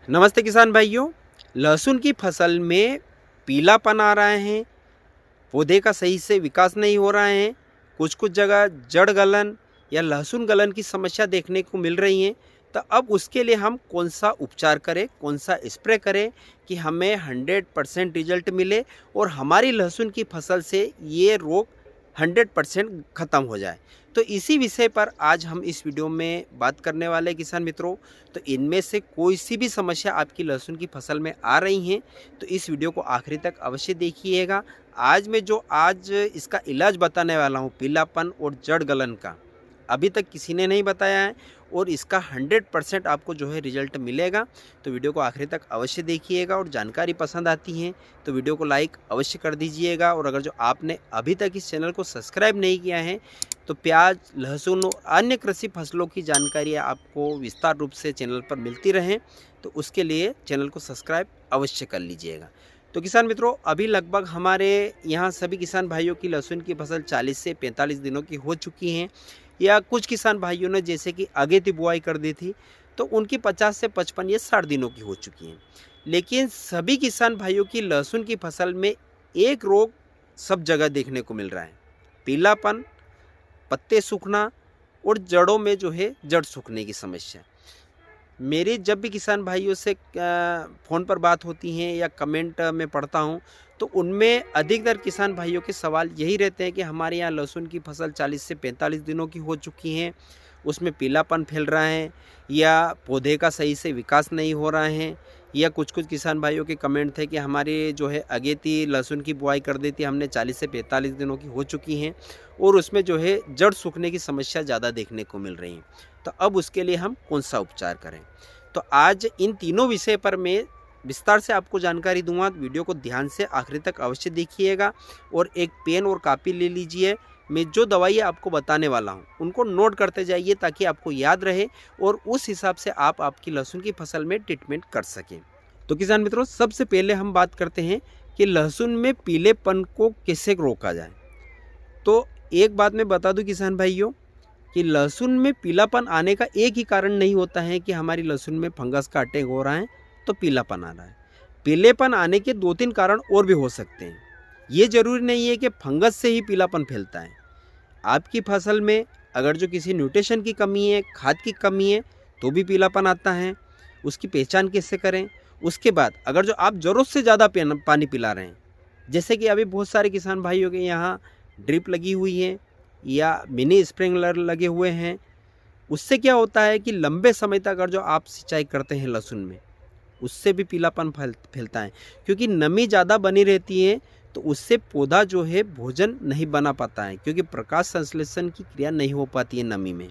नमस्ते किसान भाइयों। लहसुन की फसल में पीलापन आ रहा है, पौधे का सही से विकास नहीं हो रहा है, कुछ कुछ जगह जड़ गलन या लहसुन गलन की समस्या देखने को मिल रही है। तो अब उसके लिए हम कौन सा उपचार करें, कौन सा स्प्रे करें कि हमें 100% रिजल्ट मिले और हमारी लहसुन की फसल से ये रोग 100% ख़त्म हो जाए। तो इसी विषय पर आज हम इस वीडियो में बात करने वाले हैं किसान मित्रों। तो इनमें से कोई सी भी समस्या आपकी लहसुन की फसल में आ रही हैं तो इस वीडियो को आखिरी तक अवश्य देखिएगा। आज इसका इलाज बताने वाला हूँ पीलापन और जड़ गलन का, अभी तक किसी ने नहीं बताया है और इसका 100% आपको जो है रिजल्ट मिलेगा। तो वीडियो को आखिरी तक अवश्य देखिएगा और जानकारी पसंद आती है तो वीडियो को लाइक अवश्य कर दीजिएगा। और अगर जो आपने अभी तक इस चैनल को सब्सक्राइब नहीं किया है तो प्याज, लहसुन और अन्य कृषि फसलों की जानकारी आपको विस्तार रूप से चैनल पर मिलती रहे तो उसके लिए चैनल को सब्सक्राइब अवश्य कर लीजिएगा। तो किसान मित्रों, अभी लगभग हमारे यहाँ सभी किसान भाइयों की लहसुन की फसल 40 से 45 दिनों की हो चुकी हैं, या कुछ किसान भाइयों ने जैसे कि अगेती बुआई कर दी थी तो उनकी 50 से 55 या 60 दिनों की हो चुकी हैं। लेकिन सभी किसान भाइयों की लहसुन की फसल में एक रोग सब जगह देखने को मिल रहा है, पीलापन, पत्ते सूखना और जड़ों में जो है जड़ सूखने की समस्या। मेरी जब भी किसान भाइयों से फ़ोन पर बात होती हैं या कमेंट में पढ़ता हूं तो उनमें अधिकतर किसान भाइयों के सवाल यही रहते हैं कि हमारे यहाँ लहसुन की फसल 40 से 45 दिनों की हो चुकी हैं, उसमें पीलापन फैल रहा है या पौधे का सही से विकास नहीं हो रहा है। या कुछ कुछ किसान भाइयों के कमेंट थे कि हमारी जो है अगेती लहसुन की बुआई कर दी थी, हमने 40 से 45 दिनों की हो चुकी हैं और उसमें जो है जड़ सूखने की समस्या ज़्यादा देखने को मिल रही है। तो अब उसके लिए हम कौन सा उपचार करें, तो आज इन तीनों विषय पर मैं विस्तार से आपको जानकारी दूंगा। वीडियो को ध्यान से आखिरी तक अवश्य देखिएगा और एक पेन और कापी ले लीजिए। मैं जो दवाई आपको बताने वाला हूं उनको नोट करते जाइए ताकि आपको याद रहे और उस हिसाब से आप आपकी लहसुन की फसल में ट्रीटमेंट कर सकें। तो किसान मित्रों, सबसे पहले हम बात करते हैं कि लहसुन में पीलेपन को कैसे रोका जाए। तो एक बात मैं बता दूं किसान भाइयों कि लहसुन में पीलापन आने का एक ही कारण नहीं होता है कि हमारी लहसुन में फंगस का अटैक हो रहा है तो पीलापन आ रहा है। पीलेपन आने के 2-3 कारण और भी हो सकते हैं। ये जरूरी नहीं है कि फंगस से ही पीलापन फैलता है। आपकी फसल में अगर जो किसी न्यूट्रिशन की कमी है, खाद की कमी है तो भी पीलापन आता है। उसकी पहचान कैसे करें? उसके बाद अगर जो आप ज़रूरत से ज़्यादा पानी पिला रहे हैं, जैसे कि अभी बहुत सारे किसान भाइयों के यहाँ ड्रिप लगी हुई है या मिनी स्प्रिंकलर लगे हुए हैं, उससे क्या होता है कि लंबे समय तक अगर जो आप सिंचाई करते हैं लहसुन में, उससे भी पीलापन फैलता है क्योंकि नमी ज़्यादा बनी रहती है तो उससे पौधा जो है भोजन नहीं बना पाता है क्योंकि प्रकाश संश्लेषण की क्रिया नहीं हो पाती है नमी में।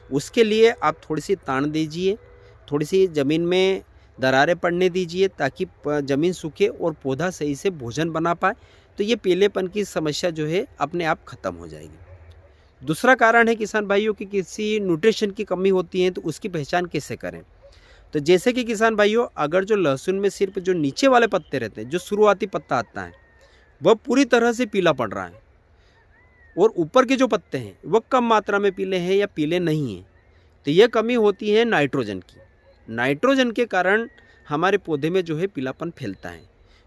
उसके लिए आप थोड़ी सी ताण दीजिए, थोड़ी सी ज़मीन में दरारें पड़ने दीजिए ताकि ज़मीन सूखे और पौधा सही से भोजन बना पाए, तो ये पीलेपन की समस्या जो है अपने आप ख़त्म हो जाएगी। दूसरा कारण है किसान भाइयों की किसी न्यूट्रिशन की कमी होती है तो उसकी पहचान कैसे करें। तो जैसे कि किसान भाइयों, अगर जो लहसुन में सिर्फ जो नीचे वाले पत्ते रहते हैं, जो शुरुआती पत्ता आता है वह पूरी तरह से पीला पड़ रहा है और ऊपर के जो पत्ते हैं वह कम मात्रा में पीले हैं या पीले नहीं हैं, तो यह कमी होती है नाइट्रोजन की। नाइट्रोजन के कारण हमारे पौधे में जो है पीलापन फैलता है।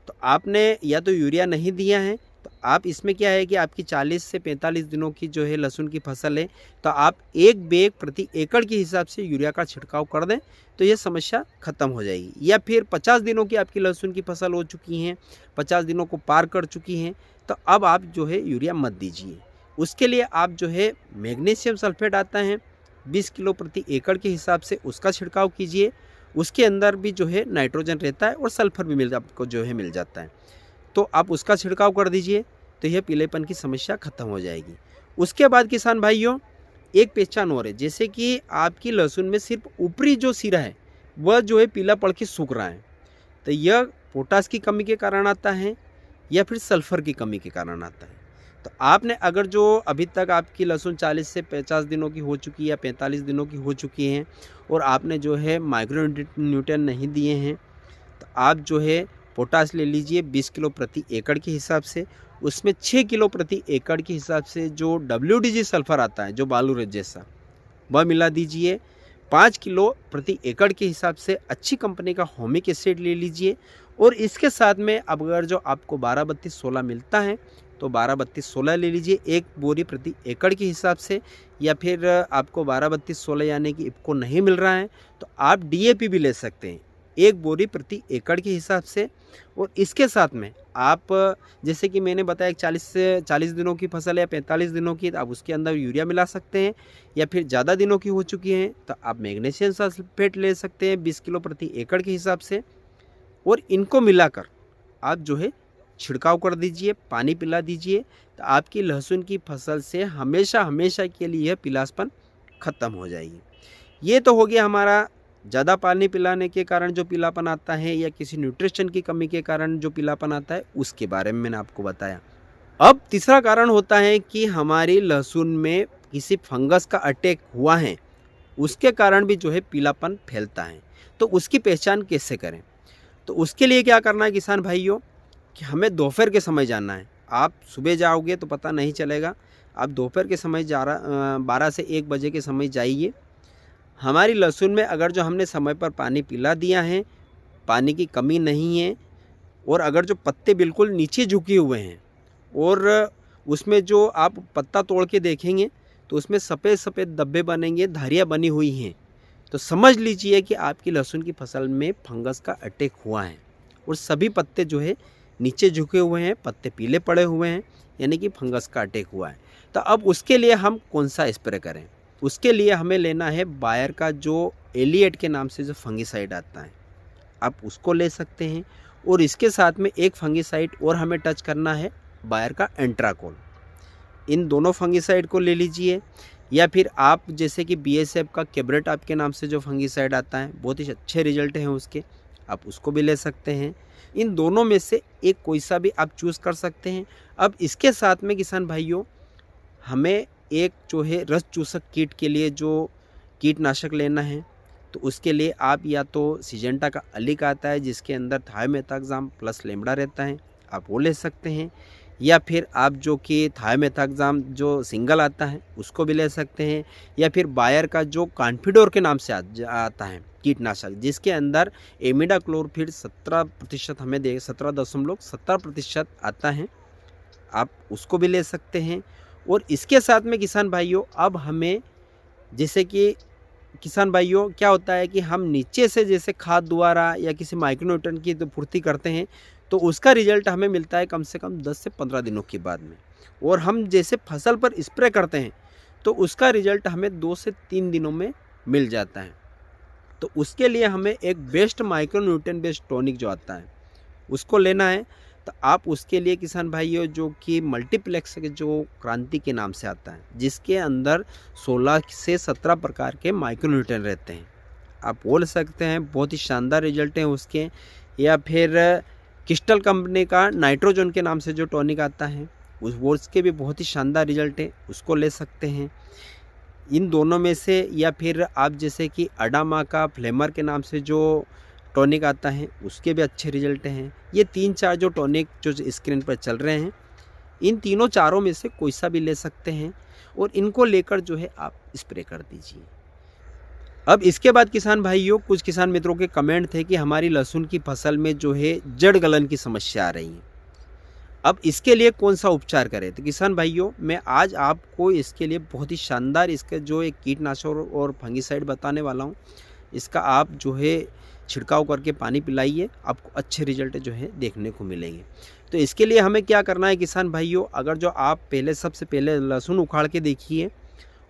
तो आपने या तो यूरिया नहीं दिया है तो आप इसमें क्या है कि आपकी 40 से 45 दिनों की जो है लहसुन की फसल है तो आप 1 बैग प्रति एकड़ के हिसाब से यूरिया का छिड़काव कर दें तो ये समस्या ख़त्म हो जाएगी। या फिर 50 दिनों की आपकी लहसुन की फसल हो चुकी हैं, 50 दिनों को पार कर चुकी हैं, तो अब आप जो है यूरिया मत दीजिए। उसके लिए आप जो है मैग्नीशियम सल्फेट आता है 20 किलो प्रति एकड़ के हिसाब से उसका छिड़काव कीजिए। उसके अंदर भी जो है नाइट्रोजन रहता है और सल्फर भी आपको जो है मिल जाता है, तो आप उसका छिड़काव कर दीजिए तो यह पीलेपन की समस्या ख़त्म हो जाएगी। उसके बाद किसान भाइयों, एक पहचान और है, जैसे कि आपकी लहसुन में सिर्फ ऊपरी जो सिरा है वह जो है पीला पड़ के सूख रहा है, तो यह पोटास की कमी के कारण आता है या फिर सल्फर की कमी के कारण आता है। तो आपने अगर जो अभी तक आपकी लहसुन 40 से 50 दिनों की हो चुकी है या 45 दिनों की हो चुकी हैं और आपने जो है माइक्रो न्यूट्रिएंट नहीं दिए हैं तो आप जो है पोटास ले लीजिए 20 किलो प्रति एकड़ के हिसाब से। उसमें 6 किलो प्रति एकड़ के हिसाब से जो WDG सल्फर आता है, जो बालू रेत जैसा, वह मिला दीजिए। 5 किलो प्रति एकड़ के हिसाब से अच्छी कंपनी का होमिक एसिड ले लीजिए। और इसके साथ में अब अगर जो आपको 12-32-16 मिलता है तो 12-32-16 ले लीजिए 1 बोरी प्रति एकड़ के हिसाब से। या फिर आपको 12-32-16 यानी कि इफ़को नहीं मिल रहा है तो आप डीएपी भी ले सकते हैं 1 बोरी प्रति एकड़ के हिसाब से। और इसके साथ में आप जैसे कि मैंने बताया 40 से 40 दिनों की फसल या 45 दिनों की, तो आप उसके अंदर यूरिया मिला सकते हैं। या फिर ज़्यादा दिनों की हो चुकी हैं तो आप मैग्नीशियम सल्फेट ले सकते हैं 20 किलो प्रति एकड़ के हिसाब से। और इनको मिलाकर आप जो है छिड़काव कर दीजिए, पानी पिला दीजिए, तो आपकी लहसुन की फसल से हमेशा हमेशा के लिए यह पीलापन ख़त्म हो जाएगी। ये तो हो गया हमारा ज़्यादा पानी पिलाने के कारण जो पीलापन आता है या किसी न्यूट्रिशन की कमी के कारण जो पीलापन आता है, उसके बारे में मैंने आपको बताया। अब तीसरा कारण होता है कि हमारी लहसुन में किसी फंगस का अटैक हुआ है, उसके कारण भी जो है पीलापन फैलता है। तो उसकी पहचान कैसे करें? तो उसके लिए क्या करना है किसान भाइयों कि हमें दोपहर के समय जाना है। आप सुबह जाओगे तो पता नहीं चलेगा, आप दोपहर के समय 12 से 1 बजे के समय जाइए। हमारी लहसुन में अगर जो हमने समय पर पानी पिला दिया है, पानी की कमी नहीं है, और अगर जो पत्ते बिल्कुल नीचे झुके हुए हैं और उसमें जो आप पत्ता तोड़ के देखेंगे तो उसमें सफ़ेद सफ़ेद धब्बे बनेंगे, धारियाँ बनी हुई हैं, तो समझ लीजिए कि आपकी लहसुन की फसल में फंगस का अटैक हुआ है। और सभी पत्ते जो है नीचे झुके हुए हैं, पत्ते पीले पड़े हुए हैं, यानी कि फंगस का अटैक हुआ है। तो अब उसके लिए हम कौन सा स्प्रे करें? उसके लिए हमें लेना है बायर का जो एलिएट के नाम से जो फंगिसाइड आता है, आप उसको ले सकते हैं। और इसके साथ में एक फंगिसाइड और हमें टच करना है, बायर का एंट्राकोल। इन दोनों फंगिसाइड को ले लीजिए। या फिर आप जैसे कि बीएसएफ का कैब्रेट आपके नाम से जो फंगिसाइड आता है, बहुत ही अच्छे रिजल्ट हैं उसके, आप उसको भी ले सकते हैं। इन दोनों में से एक कोई सा भी आप चूज़ कर सकते हैं। अब इसके साथ में किसान भाइयों हमें एक जो है रस चूसक कीट के लिए जो कीटनाशक लेना है, तो उसके लिए आप या तो सिजेंटा का अलिक आता है जिसके अंदर थायोमेथाक्साम प्लस लेमड़ा रहता है, आप वो ले सकते हैं। या फिर आप जो कि थायोमेथाक्साम जो सिंगल आता है उसको भी ले सकते हैं। या फिर बायर का जो कॉन्फिडोर के नाम से आता है कीटनाशक, जिसके अंदर इमिडाक्लोरपिड 17% हमें 17.70% आता है, आप उसको भी ले सकते हैं। और इसके साथ में किसान भाइयों अब हमें जैसे कि किसान भाइयों क्या होता है कि हम नीचे से जैसे खाद द्वारा या किसी माइक्रोन्यूट्रन की तो पूर्ति करते हैं, तो उसका रिजल्ट हमें मिलता है कम से कम 10 से 15 दिनों के बाद में। और हम जैसे फसल पर स्प्रे करते हैं तो उसका रिजल्ट हमें 2 से 3 दिनों में मिल जाता है। तो उसके लिए हमें एक बेस्ट माइक्रोन्यूट्रिएंट बेस्ड टॉनिक जो आता है उसको लेना है। तो आप उसके लिए किसान भाइयों जो कि मल्टीप्लेक्स के जो क्रांति के नाम से आता है, जिसके अंदर 16 से 17 प्रकार के माइक्रोन्यूट्रिएंट रहते हैं, आप बोल सकते हैं बहुत ही शानदार रिजल्ट हैं उसके। या फिर क्रिस्टल कंपनी का नाइट्रोजन के नाम से जो टॉनिक आता है उसके भी बहुत ही शानदार रिजल्ट है, उसको ले सकते हैं इन दोनों में से। या फिर आप जैसे कि अडामा का फ्लेमर के नाम से जो टॉनिक आता है उसके भी अच्छे रिजल्ट हैं। ये 3-4 जो टॉनिक जो स्क्रीन पर चल रहे हैं, इन तीनों चारों में से कोई सा भी ले सकते हैं और इनको लेकर जो है आप स्प्रे कर दीजिए। अब इसके बाद किसान भाइयों कुछ किसान मित्रों के कमेंट थे कि हमारी लहसुन की फसल में जो है जड़ गलन की समस्या आ रही है, अब इसके लिए कौन सा उपचार करें? तो किसान भाइयों मैं आज आपको इसके लिए बहुत ही शानदार इसका जो एक कीटनाशक और फंगिसाइड बताने वाला हूँ। इसका आप जो है छिड़काव करके पानी पिलाइए, आपको अच्छे रिजल्ट जो है देखने को मिलेंगे। तो इसके लिए हमें क्या करना है किसान भाइयों, अगर जो आप सबसे पहले लहसुन उखाड़ के देखिए,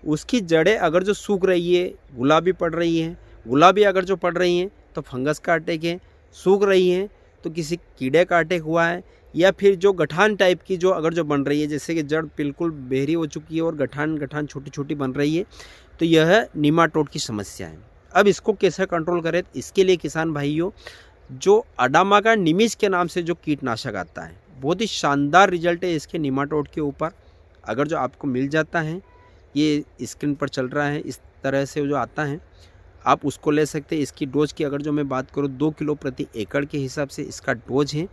उसकी जड़ें अगर जो सूख रही है, गुलाबी पड़ रही हैं, गुलाबी अगर जो पड़ रही हैं तो फंगस का अटैक है, सूख रही हैं तो किसी कीड़े का अटैक हुआ है। या फिर जो गठान टाइप की जो अगर जो बन रही है, जैसे कि जड़ बिल्कुल बहरी हो चुकी है और गठान छोटी छोटी बन रही है, तो यह निमाटोड की समस्या है। अब इसको कैसे कंट्रोल करें? इसके लिए किसान भाइयों जो अडामा का निमिष के नाम से जो कीटनाशक आता है, बहुत ही शानदार रिजल्ट है इसके निमाटोड के ऊपर। अगर जो आपको मिल जाता है, ये स्क्रीन पर चल रहा है इस तरह से जो आता है, आप उसको ले सकते हैं। इसकी डोज की अगर जो मैं बात करूँ 2 किलो प्रति एकड़ के हिसाब से इसका डोज है,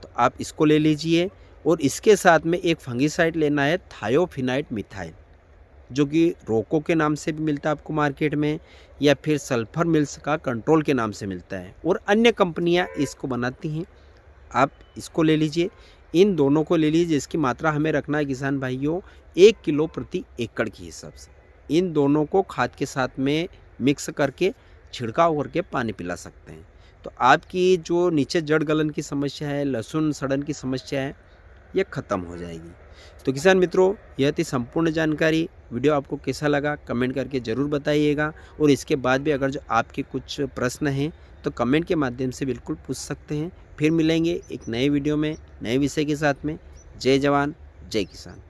तो आप इसको ले लीजिए। और इसके साथ में एक फंगिसाइड लेना है थायोफिनाइट मिथाइल, जो कि रोको के नाम से भी मिलता है आपको मार्केट में, या फिर सल्फर मिल्स का कंट्रोल के नाम से मिलता है, और अन्य कंपनियां इसको बनाती हैं। आप इसको ले लीजिए, इन दोनों को ले लीजिए, जिसकी मात्रा हमें रखना है किसान भाइयों 1 किलो प्रति एकड़ के हिसाब से। इन दोनों को खाद के साथ में मिक्स करके छिड़काव करके पानी पिला सकते हैं। तो आपकी जो नीचे जड़ गलन की समस्या है, लहसुन सड़न की समस्या है, ये ख़त्म हो जाएगी। तो किसान मित्रों, यह थी संपूर्ण जानकारी। वीडियो आपको कैसा लगा कमेंट करके ज़रूर बताइएगा, और इसके बाद भी अगर जो आपके कुछ प्रश्न हैं तो कमेंट के माध्यम से बिल्कुल पूछ सकते हैं। फिर मिलेंगे एक नए वीडियो में नए विषय के साथ में। जय जवान जय किसान।